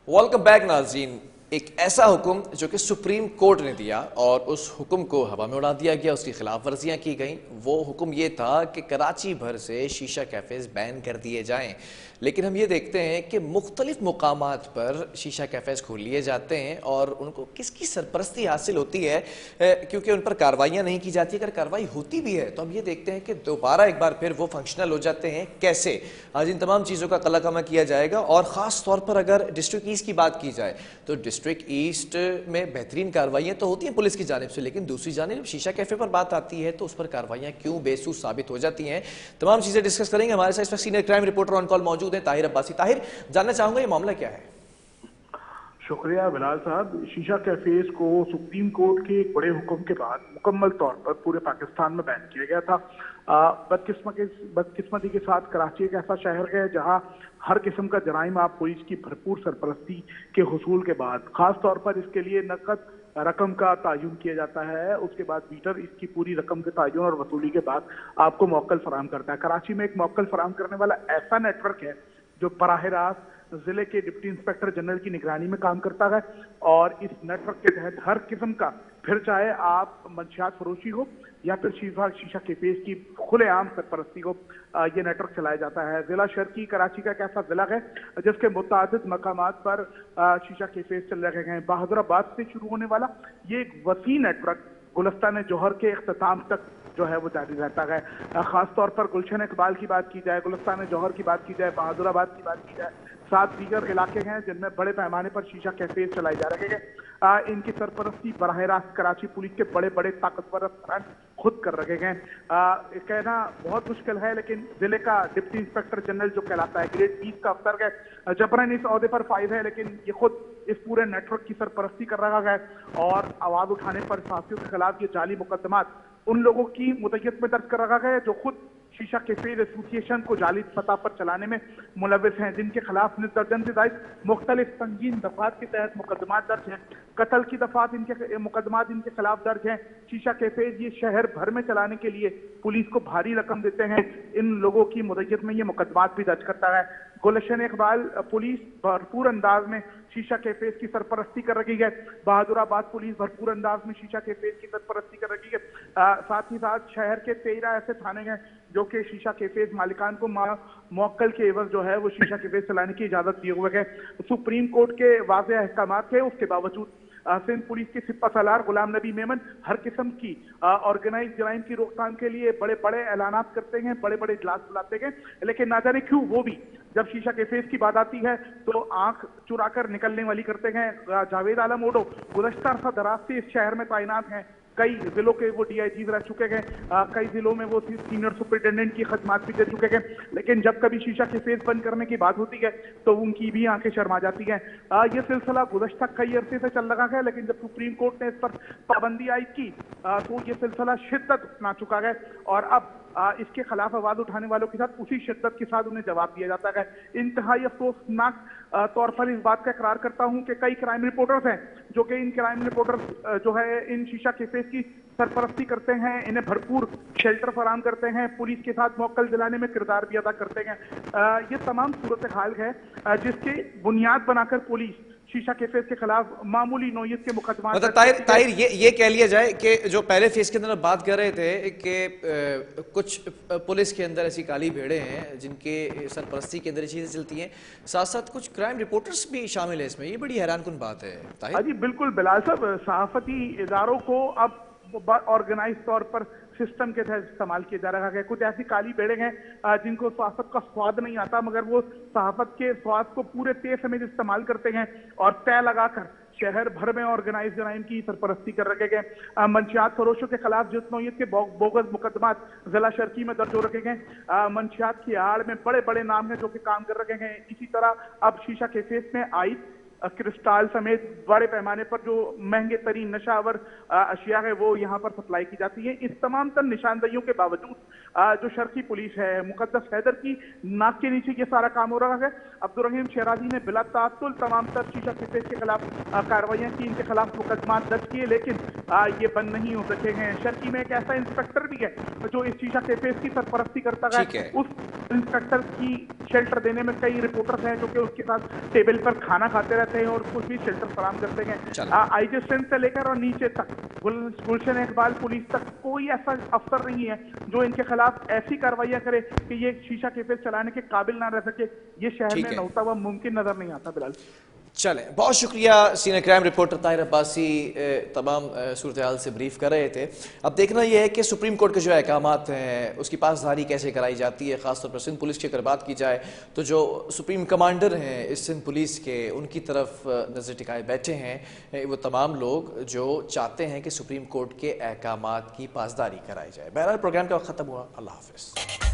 Welcome back नाज़रीन। एक ऐसा हुक्म जो कि सुप्रीम कोर्ट ने दिया और उस हुक्म को हवा में उड़ा दिया गया, उसकी खिलाफ वर्जियां की गई। वो हुक्म ये था कि कराची भर से शीशा कैफ़ेज बैन कर दिए जाएं। लेकिन हम ये देखते हैं कि मुख्तलिफ मुकामात पर शीशा कैफ़ेज खोल लिए जाते हैं और उनको किसकी सरपरस्ती हासिल होती है, क्योंकि उन पर कार्रवाइयाँ नहीं की जाती। अगर कार्रवाई होती भी है तो हम ये देखते हैं कि दोबारा एक बार फिर वो फंक्शनल हो जाते हैं। कैसे? आज इन तमाम चीज़ों का कलाकमा किया जाएगा। और ख़ास तौर पर अगर डिस्ट्रिक्ट ईस्ट की बात की जाए तो डिस्ट्रिक्ट ईस्ट में बेहतरीन कार्रवाइयाँ तो होती हैं पुलिस की जानिब से, लेकिन दूसरी जानिब शीशा कैफ़े पर बात आती है तो उस पर कार्रवाइयाँ क्यों बेसूस साबित हो जाती हैं। तमाम चीज़ें डिस्कस करेंगे। हमारे साथ इस वक्त senior crime reporter on call मौजूद हैं ताहिर अब्बासी। ताहिर, जानना चाहूंगा ये मामला क्या है? शुक्रिया बिलाल साहब। शीशा कैफेज को सुप्रीम कोर्ट के एक बड़े हुक्म के बाद मुकम्मल तौर पर पूरे पाकिस्तान में बैन किया गया था। बदकिस्मती के साथ कराची एक ऐसा शहर है जहां हर किस्म का जराइम आप पुलिस की भरपूर सरपरस्ती के हुसूल के बाद, खास तौर पर इसके लिए नकद रकम का तायुन किया जाता है। उसके बाद बीटर इसकी पूरी रकम के तायुन और वसूली के बाद आपको मौक्कल फराहम करता है। कराची में एक मौक्कल फराहम करने वाला ऐसा नेटवर्क है जो बराह रास्त जिले के डिप्टी इंस्पेक्टर जनरल की निगरानी में काम करता है और इस नेटवर्क के तहत हर किस्म का, फिर चाहे आप मंशियात फरोशी हो या फिर शीशा कैफेज की खुलेआम सरपरस्ती हो, ये नेटवर्क चलाया जाता है। जिला शर्की कराची का एक ऐसा जिला है जिसके मुतादिद मकामात पर शीशा कैफेज चल रहे हैं। बहादुराबाद से शुरू होने वाला ये एक वसी नेटवर्क गुलिस्तान जौहर के इख्तिताम तक जो है वो जारी रहता है। खास तौर पर गुलशन इकबाल की बात की जाए, गुलिस्तान जौहर की बात की जाए, बहादुराबाद की बात की जाए, 7 दीगर इलाके हैं जिनमें बड़े पैमाने पर शीशा कैफेज चलाए जा रहे हैं। इनकी सरपरस्ती बराह रास्त कराची पुलिस के बड़े बड़े ताकतवर अफसरान खुद कर रहे हैं। कहना बहुत मुश्किल है, लेकिन जिले का डिप्टी इंस्पेक्टर जनरल जो कहलाता है, ग्रेड 20 का अफसर है, जबरन इस ओहदे पर फाइज है, लेकिन ये खुद इस पूरे नेटवर्क की सरपरस्ती कर रहा है और आवाज उठाने पर साथियों के खिलाफ ये जाली मुकदमात उन लोगों की मुद्दत में दर्ज कर रखा गया है जो खुद शीशा कैफेज एसोसिएशन को जाली सतह पर चलाने में मुलविस हैं, जिनके खिलाफ दर्जन से ज्यादा मुख्तलिफ संगीन दफात के तहत मुकदमात दर्ज हैं। कत्ल की दफात इनके मुकदमात इनके खिलाफ दर्ज हैं। शीशा कैफेज ये शहर भर में चलाने के लिए पुलिस को भारी रकम देते हैं। इन लोगों की मुद्दत में ये मुकदमात भी दर्ज करता है। गुलशन इकबाल पुलिस भरपूर अंदाज में शीशा कैफेज की सरपरस्ती कर रही है। बहादुराबाद पुलिस भरपूर अंदाज में शीशा कैफेज की सरपरस्ती कर रही है। साथ ही साथ शहर के 13 ऐसे थाने हैं जो कि शीशा कैफेज मालिकान को मौक्कल के एवज जो है वो शीशा कैफेज चलाने की इजाजत दिए हुए है। सुप्रीम कोर्ट के वाज़ेह अहकाम थे, उसके बावजूद सिंध पुलिस के सिपा सालार गुलाम नबी मेमन हर किस्म की ऑर्गेनाइज जराइम की रोकथाम के लिए बड़े बड़े ऐलानात करते हैं, बड़े बड़े इजलास बुलाते हैं, लेकिन ना जाने क्यों वो भी जब शीशा कैफेज की बात आती है तो आंख चुराकर निकलने वाली करते हैं। जावेद आलम ओडो गुज़श्ता अरसा दराज से इस शहर में तैनात हैं, कई जिलों के वो DIGs रह चुके हैं, कई जिलों में वो सीनियर सुपरिटेंडेंट की खदमात भी दे चुके हैं, लेकिन जब कभी शीशा कैफेज बंद करने की बात होती है तो उनकी भी आंखें शर्मा जाती हैं। ये सिलसिला गुज़श्ता कई अरसे से चल रहा है, लेकिन जब सुप्रीम कोर्ट ने इस पर पाबंदी आयद की तो ये सिलसिला शिद्दत अपना चुका है और अब इसके खिलाफ आवाज उठाने वालों के साथ उसी शिद्दत के साथ उन्हें जवाब दिया जाता है। इंतहाई अफसोसनाक तौर पर इस बात का इकरार करता हूं कि कई क्राइम रिपोर्टर्स हैं जो कि इन क्राइम रिपोर्टर्स जो है इन शीशा कैफेज की सरपरस्ती करते हैं, इन्हें भरपूर शेल्टर फराहम करते हैं, पुलिस के साथ मौक्कल दिलाने में किरदार भी अदा करते हैं। ये तमाम सूरत हाल है जिसके बुनियाद बनाकर पुलिस शीशा कैफेज के खिलाफ मामूली नौयत के मुकदमा। मतलब ताहिर ये कह लिया जाए कि जो पहले फेज के अंदर बात कर रहे थे कि कुछ पुलिस के अंदर ऐसी काली भेड़ें हैं जिनके सरपरस्ती के अंदर ये चीजें चलती हैं, साथ साथ कुछ क्राइम रिपोर्टर्स भी शामिल है इसमें। ये बड़ी हैरानकुन बात है ताहिर। जी बिल्कुल बिलाल साहब, सहाफती इदारों को अब ऑर्गेनाइज तौर पर सिस्टम के तहत इस्तेमाल किया जा रहा है। कुछ ऐसी काली भेड़ें हैं जिनको सहाफत का स्वाद नहीं आता, मगर वो सहाफत के स्वाद को पूरे तेज समेत इस्तेमाल करते हैं और तय लगाकर शहर भर में ऑर्गेनाइज जराइम की सरपरस्ती कर रखे गए। मंशियात फरोशों के खिलाफ जिस नौयत के बोगस मुकदमात जिला शर्की में दर्ज हो रखे गए, मंशियात की आड़ में बड़े बड़े नाम हैं जो कि काम कर रखे हैं। इसी तरह अब शीशा कैफेज में आई क्रिस्टाल समेत बड़े पैमाने पर जो महंगे तरीन नशावर अशिया है वो यहाँ पर सप्लाई की जाती है। इस तमाम तर निशानदेहियों के बावजूद जो शर्की पुलिस है, मुकद्दस हैदर की नाक के नीचे ये सारा काम हो रहा है। अब्दुल रहीम शहराजी ने बिला तात्तुल तमाम तर शीशा कैफेज के खिलाफ कार्रवाइयाँ की, इनके खिलाफ मुकदमा दर्ज किए, लेकिन ये बंद नहीं हो सके हैं। शर्की में एक ऐसा इंस्पेक्टर भी है जो इस शीशा कैफेज की सरपरस्ती करता है। उस इंस्पेक्टर की शेल्टर देने में कई रिपोर्टर्स हैं जो कि उसके साथ टेबल पर खाना खाते रहते रहते हैं और कुछ भी शेल्टर फराम करते हैं। चलो। आईजी स्टैंड से लेकर और नीचे तक गुलशन इकबाल पुलिस तक कोई ऐसा अफसर नहीं है जो इनके खिलाफ ऐसी कार्रवाइयां करे कि ये शीशा कैफे चलाने के काबिल ना रह सके। ये शहर ठीक में है। नौता हुआ मुमकिन नजर नहीं आता। बिलाल, चलें, बहुत शुक्रिया senior crime reporter Tahir Abbasi तमाम सूरत हाल से ब्रीफ कर रहे थे। अब देखना यह है कि सुप्रीम कोर्ट के जो अहकामात हैं उसकी पासदारी कैसे कराई जाती है। खासतौर पर सिंध पुलिस की अगर बात की जाए तो जो सुप्रीम कमांडर हैं इस सिंध पुलिस के, उनकी तरफ नज़र टिकाए बैठे हैं वो तमाम लोग जो चाहते हैं कि सुप्रीम कोर्ट के अहकामात की पासदारी कराई जाए। बहरहाल प्रोग्राम का वक्त ख़त्म हुआ। अल्लाह हाफ़िज़।